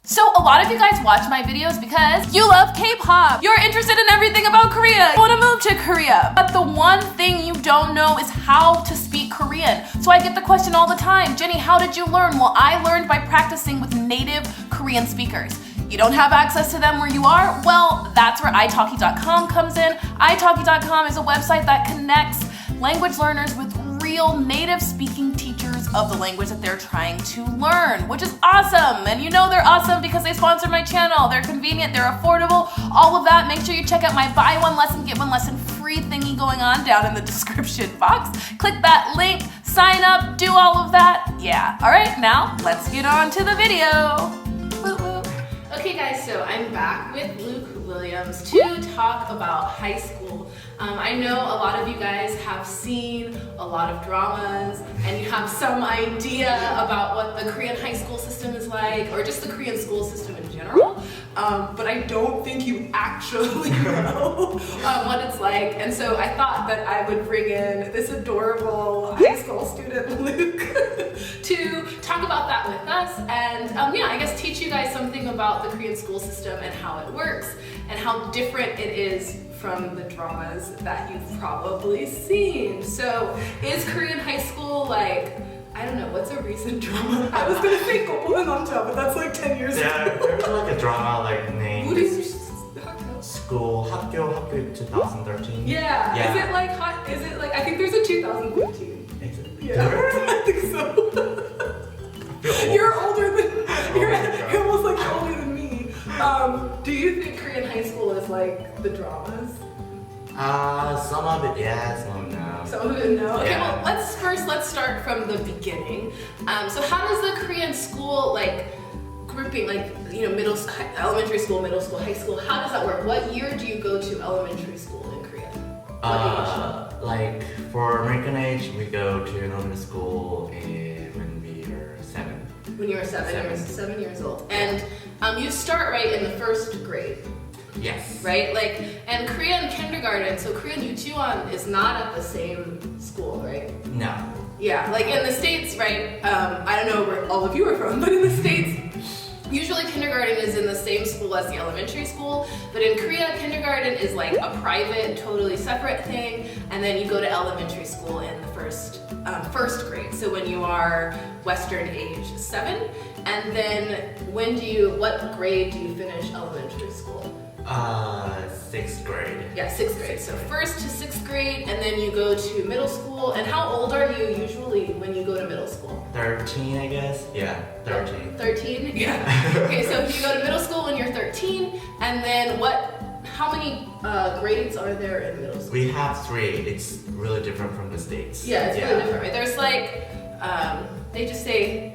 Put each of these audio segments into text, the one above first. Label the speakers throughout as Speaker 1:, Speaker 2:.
Speaker 1: So a lot of you guys watch my videos because you love K-pop. You're interested in everything about Korea. You want to move to Korea. But the one thing you don't know is how to speak Korean. So I get the question all the time, Jenny, how did you learn? Well, I learned by practicing with native Korean speakers. You don't have access to them where you are? Well, that's where italki.com comes in. italki.com is a website that connects language learners with real native speaking teachers of the language that they're trying to learn, which is awesome. And you know they're awesome because they sponsor my channel. They're convenient, they're affordable, all of that. Make sure you check out my buy one lesson, get one lesson free thingy going on down in the description box. Click that link, sign up, do all of that. Yeah, all right, now let's get on to the video. Woo woo. Okay guys, so I'm back with Luke Williams to talk about high school. I know a lot of you guys have seen a lot of dramas and you have some idea about what the Korean high school system is like, or just the Korean school system in general, but I don't think you actually know what it's like. And so I thought that I would bring in this adorable high school student, Luke, to talk about that with us and yeah, I guess teach you guys something about the Korean school system and how it works and how different it is from the dramas that you've probably seen. So is Korean high school like, I don't know, what's a recent drama? I was gonna say Koppel Namcha, but that's like 10 years ago.
Speaker 2: Yeah, there's like a drama like named
Speaker 1: School
Speaker 2: 학교 2013.
Speaker 1: Yeah.
Speaker 2: Yeah.
Speaker 1: Is it like hot? Is it like, I think there's a 2015.
Speaker 2: Is it?
Speaker 1: Yeah, I think so. You're older than, you're almost like older than me. Do you think Korean high school is like the dramas?
Speaker 2: Some of it yes, some of it no.
Speaker 1: Some of it no. Okay,
Speaker 2: Yeah.
Speaker 1: well let's start from the beginning. So how does the Korean school like grouping, like, you know, elementary school, middle school, high school, how does that work? What year do you go to elementary school in Korea?
Speaker 2: Like for American age, we go to elementary school when we are 7.
Speaker 1: When you were 7 years old. And you start right in the first grade.
Speaker 2: Yes.
Speaker 1: Right? Like, and Korean kindergarten, so Korean Yuchuan is not at the same school, right?
Speaker 2: No.
Speaker 1: Yeah, like in the States, right? I don't know where all of you are from, but in the States, usually kindergarten is in the same school as the elementary school, but in Korea, kindergarten is like a private, totally separate thing, and then you go to elementary school in the first grade. So when you are Western age 7, and then what grade do you finish elementary school?
Speaker 2: 6th grade.
Speaker 1: Yeah, 6th grade. So 1st to 6th grade, and then you go to middle school. And how old are you usually when you go to middle school?
Speaker 2: 13, I guess. Yeah, 13.
Speaker 1: 13? Yeah. Okay, so you go to middle school when you're 13, and then how many grades are there in middle school?
Speaker 2: We have 3. It's really different from the States.
Speaker 1: Yeah, it's really different, right? There's like, they just say,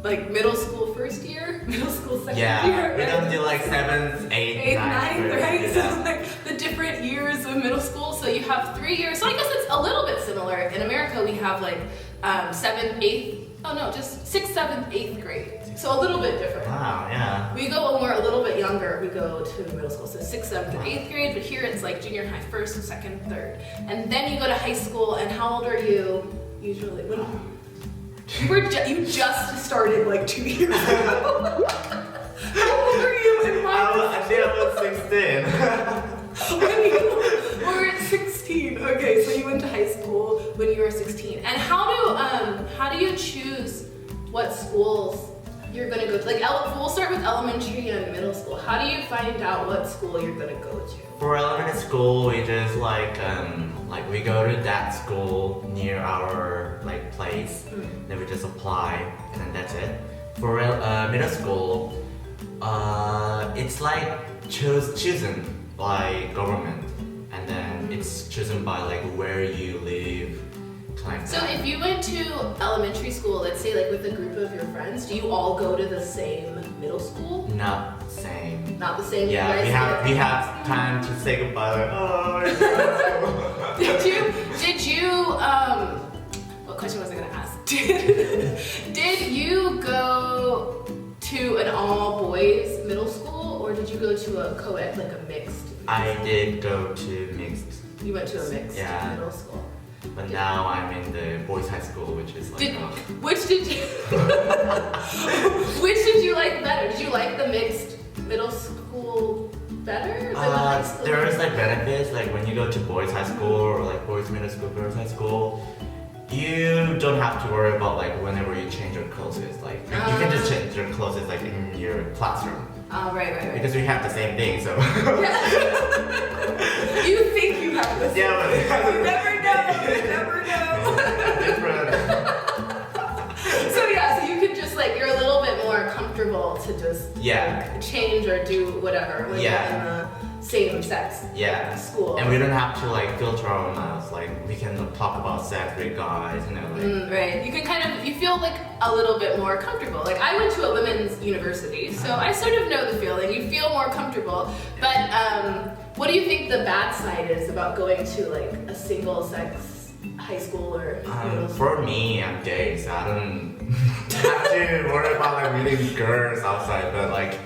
Speaker 1: like middle school first year, middle school second year.
Speaker 2: Yeah, we don't do like 7th, 8th,
Speaker 1: 9th, right?
Speaker 2: Yeah.
Speaker 1: So like the different years of middle school. So you have 3 years. So I guess it's a little bit similar. In America, we have like 7th, 8th, just 6th, 7th, 8th grade. So a little bit different.
Speaker 2: Wow, yeah.
Speaker 1: We go when we're a little bit younger, we go to middle school. So 6th, 7th, and 8th grade, but here it's like junior high, 1st, 2nd, 3rd. And then you go to high school, and how old are you usually? You just started like 2 years ago. How old are you in my
Speaker 2: I think I was 16.
Speaker 1: When you were at 16. Okay, so you went to high school when you were 16. And how do you choose what schools you're gonna go to? Like, we'll start with elementary and middle school. How do you find out what school you're gonna go to?
Speaker 2: For elementary school, we just like we go to that school near our like place. Then we just apply, and then that's it. For middle school, it's like chosen by government, and then it's chosen by like where you live.
Speaker 1: So if you went to elementary school, let's say like with a group of your friends, do you all go to the same middle school?
Speaker 2: Not the same.
Speaker 1: Not the same.
Speaker 2: Yeah, we have time to say goodbye. Like, oh.
Speaker 1: Did you? What question was I gonna ask? Did you go to an all boys middle school, or did you go to a co-ed, like a mixed?
Speaker 2: I did go to mixed.
Speaker 1: You went to a mixed middle school.
Speaker 2: But now I'm in the boys' high school, which is like.
Speaker 1: Which did you like better? Did you like the better than the high school?
Speaker 2: There is like benefits, like when you go to boys high school or like boys middle school, girls high school, you don't have to worry about like whenever you change your clothes. Like you can just change your clothes like in your classroom.
Speaker 1: Oh, right.
Speaker 2: Because we have the same thing, so.
Speaker 1: You think you have the same
Speaker 2: Yeah, but
Speaker 1: you never know.
Speaker 2: Different.
Speaker 1: So you can just like, you're a little bit more comfortable to just like, change or do whatever when you're in the same sex school.
Speaker 2: And we don't have to like filter our mouths. Like we can talk about sex with guys, you know. Like.
Speaker 1: Right. You can you feel like a little bit more comfortable. Like I went to a women's university, so I sort of know the feeling. You feel more comfortable. But what do you think the bad side is about going to like a single sex high school or middle school?
Speaker 2: For me, I'm gay, so I don't have to worry about like meeting girls outside. But like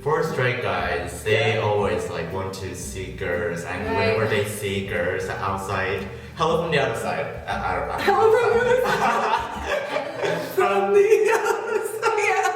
Speaker 2: for straight guys, they always like want to see girls, and whenever they see girls outside, hello from the other side.
Speaker 1: Hello from the other side. From the other side. Yeah.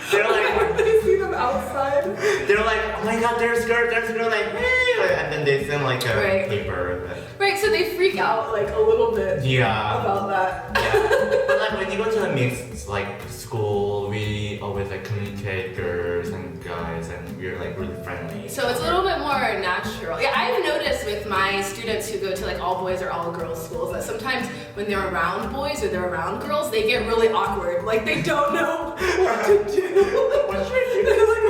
Speaker 2: They're like,
Speaker 1: when they see them outside,
Speaker 2: they're like, oh my god, there's girls, like, hey, and then they send like a paper.
Speaker 1: Right, so they freak out like a little bit about that.
Speaker 2: Yeah, but like when you go to a mixed like school, we always like communicate girls and guys, and we're like really friendly.
Speaker 1: So it's a little bit more natural. Yeah, I've noticed with my students who go to like all boys or all girls schools that sometimes when they're around boys or they're around girls, they get really awkward. Like they don't know what to do.
Speaker 2: What should I do?
Speaker 1: They're like,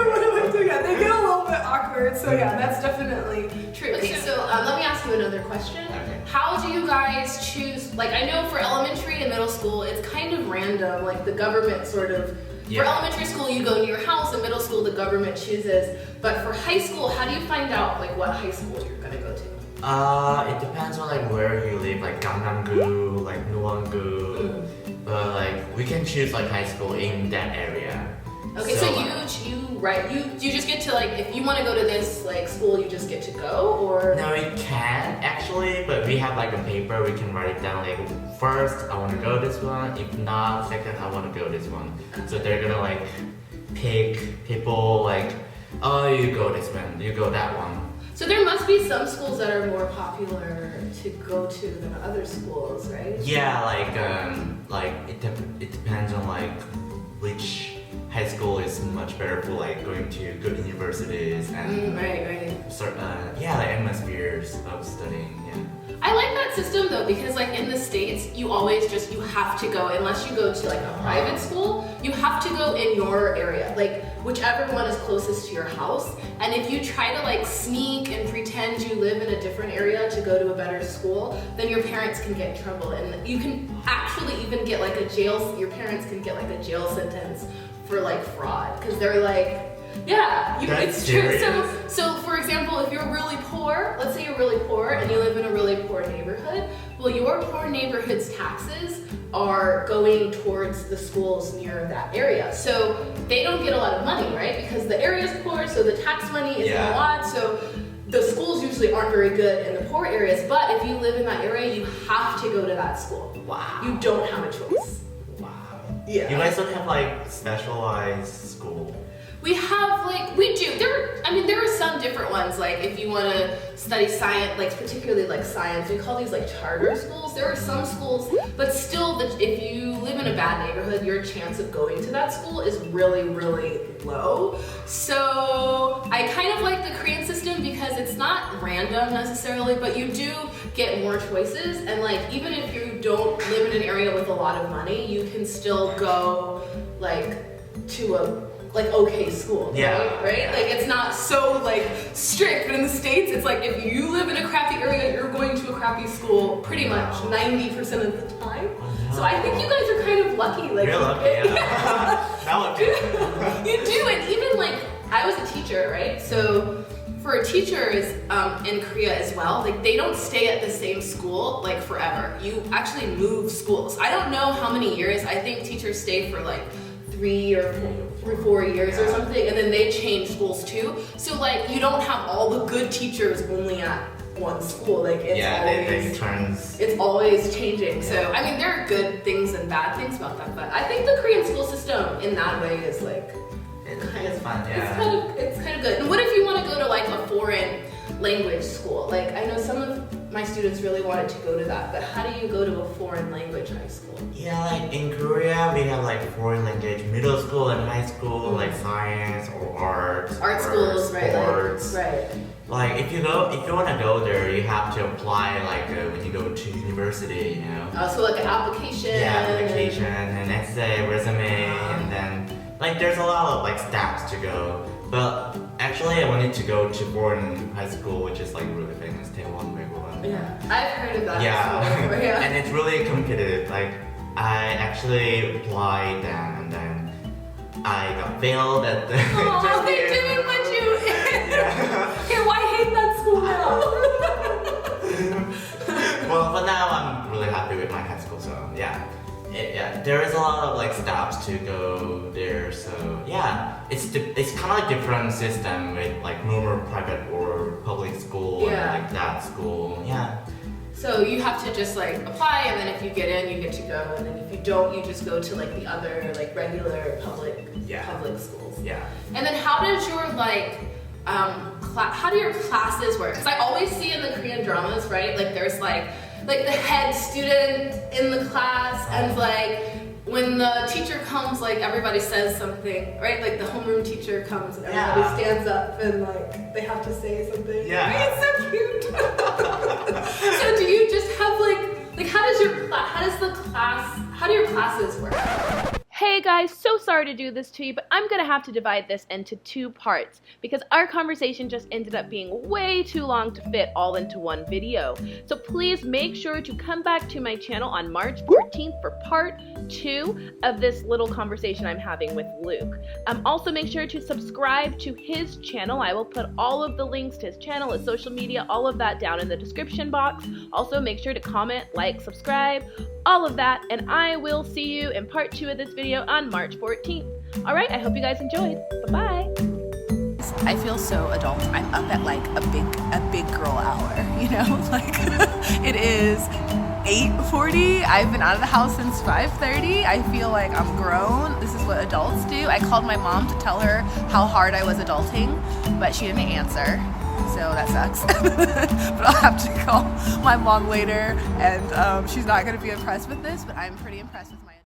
Speaker 1: what do I do? Yeah, they get a little bit awkward. So yeah, that's definitely true. Okay, so let me ask you another question.
Speaker 2: Okay.
Speaker 1: How do you guys choose? Like I know for elementary and middle school, it's kind of random. Like the government sort of. For elementary school, you go to your house. In middle school, the government chooses. But for high school, how do you find out like what high school you're gonna go to?
Speaker 2: It depends on like where you live, like Gangnam-gu, like Nuwon-gu. But like we can choose like high school in that area.
Speaker 1: Okay, so you just get to like if you want to go to this like school, you just get to go, or
Speaker 2: no, we can actually, but we have like a paper we can write it down. Like first, I want to go this one. If not, second, I want to go this one. So they're gonna like pick people like, oh, you go this one, you go that one.
Speaker 1: So there must be some schools that are more popular to go to than other schools, right?
Speaker 2: Yeah, like it depends on like which high school is much better for like going to good universities and
Speaker 1: right.
Speaker 2: Like atmospheres of studying. Yeah.
Speaker 1: I like that system though because like in the States you have to go unless you go to like a private school, you have to go in your area, like whichever one is closest to your house. And if you try to like sneak and pretend you live in a different area to go to a better school, then your parents can get in trouble and you can actually even get like your parents can get like a jail sentence for like fraud because they're like, it's true. So for example, if you're really poor, let's say you're really poor and you live in a really poor neighborhood, well, your poor neighborhood's taxes are going towards the schools near that area. So they don't get a lot of money, right? Because the area's poor, so the tax money isn't a lot. So the schools usually aren't very good in the poor areas, but if you live in that area, you have to go to that school.
Speaker 2: Wow.
Speaker 1: You don't have a choice.
Speaker 2: Wow.
Speaker 1: Yeah.
Speaker 2: You guys don't have like specialized school?
Speaker 1: We have we do. There are some different ones. Like if you want to study science, like particularly like science, we call these like charter schools. There are some schools, but still, if you live in a bad neighborhood, your chance of going to that school is really, really low. So I kind of like the Korean system because it's not random necessarily, but you do get more choices. And like even if you don't live in an area with a lot of money, you can still go like to a okay school, right? Like it's not so like strict, but in the States, it's like if you live in a crappy area, you're going to a crappy school pretty much 90% of the time. So I think you guys are kind of lucky. Like
Speaker 2: you're lucky,
Speaker 1: You do, and even like I was a teacher, right? So for teachers in Korea as well, like they don't stay at the same school like forever. You actually move schools. I don't know how many years. I think teachers stay for like 3 or 4 years or something, and then they change schools too. So like you don't have all the good teachers only at one school. Like it's always changing. So I mean there are good things and bad things about that, but I think the Korean school system in that way is like
Speaker 2: it's fun.
Speaker 1: It's kind of good. And what if you want to go language school? Like, I know some of my students really wanted to go to that, but how do you go to a foreign language high school?
Speaker 2: Yeah, like in Korea, we have like foreign language middle school and high school, like science or arts.
Speaker 1: Art
Speaker 2: or
Speaker 1: schools, right?
Speaker 2: sports.
Speaker 1: Right.
Speaker 2: Like if you want to go there, you have to apply like when you go to university, you know.
Speaker 1: Oh, so like an application.
Speaker 2: Yeah, application and essay, resume, and then like there's a lot of like steps to go. But actually, I wanted to go to foreign high school, which is like really famous, Taiwan, BWAM.
Speaker 1: Yeah, I've heard of that.
Speaker 2: Yeah,
Speaker 1: before, yeah.
Speaker 2: and it's really competitive. Like I actually applied and then I got failed at the.
Speaker 1: Oh, they didn't let you in.
Speaker 2: Yeah.
Speaker 1: Okay, why hate that school now?
Speaker 2: Well, but now I'm really happy with my high school, so yeah. There is a lot of like steps to go there, so yeah, it's kind of like different system with like normal private or public school and like that school, yeah.
Speaker 1: So you have to just like apply, and then if you get in, you get to go, and then if you don't, you just go to like the other like regular public schools.
Speaker 2: Yeah.
Speaker 1: And then how does your like how do your classes work? Because I always see in the Korean dramas, right? Like there's like the head student in the class, and like when the teacher comes, like everybody says something, right? Like the homeroom teacher comes and everybody stands up and like they have to say something.
Speaker 2: Yeah.
Speaker 1: It's so cute. So do you just have like how do your classes work? Hey guys, so sorry to do this to you, but I'm gonna have to divide this into 2 parts because our conversation just ended up being way too long to fit all into one video. So please make sure to come back to my channel on March 14th for part 2 of this little conversation I'm having with Luke. Also make sure to subscribe to his channel. I will put all of the links to his channel, his social media, all of that down in the description box. Also make sure to comment, like, subscribe, all of that, and I will see you in part 2 of this video on March 14th. Alright, I hope you guys enjoyed. Bye-bye.
Speaker 3: I feel so adult. I'm up at like a big girl hour, you know? Like it is 8:40. I've been out of the house since 5:30. I feel like I'm grown. This is what adults do. I called my mom to tell her how hard I was adulting, but she didn't answer. So that sucks. But I'll have to call my mom later, and she's not going to be impressed with this, but I'm pretty impressed with my